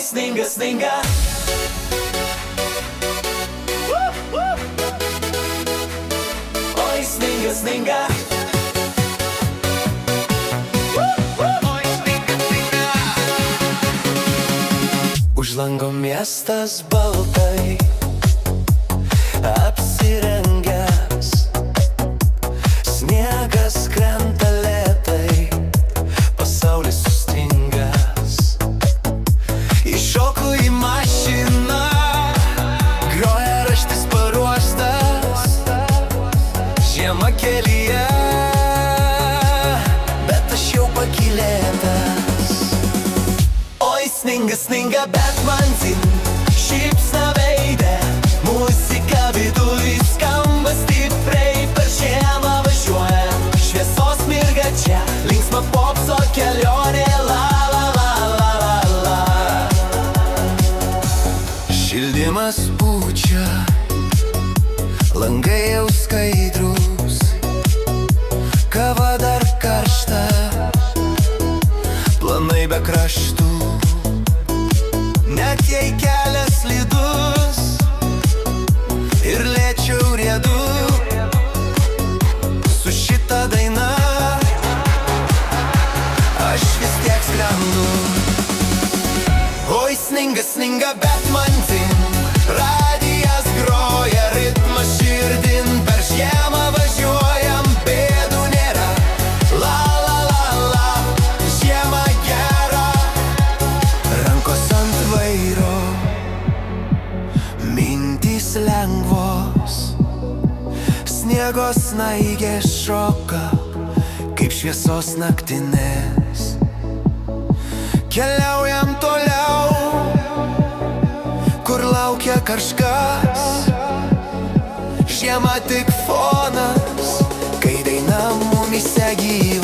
sninga, sninga. Oi, sninga, sninga. Oi, sninga, sninga. Už lango miestas baltai apsirengęs, sniegas krenta lėtai, pasaulis sustingęs. Įšoku į mašiną, groja raštis paruoštas, žiema kelyje, bet aš jau pakylėtas. Oi, sninga, sninga, bet man dzin, šypsna veide, muzika viduj skamba stipriai, per žiemą važiuojam, šviesos mirga čia, linksma popso kelionė, la la la la la la. Šildymas pučia, langai jau skaidrūs, kava dar karšta, planai be kraštų. Net jei kelias slidus ir lėčiau riedu, su šita daina aš vis tiek skrendu. Oi, sninga, sninga, bet man dzin, radijas groja, ritmas širdin, per žiemą važiuojam, bėdų nėra, la la la la, žiema gera. Rankos ant vairo, mintys lengvos, sniego snaigės šoka, kaip šviesos naktinės. Keliaujam toliau, kur laukia kažkas, žiema tik fonas, kai daina mumyse gyva.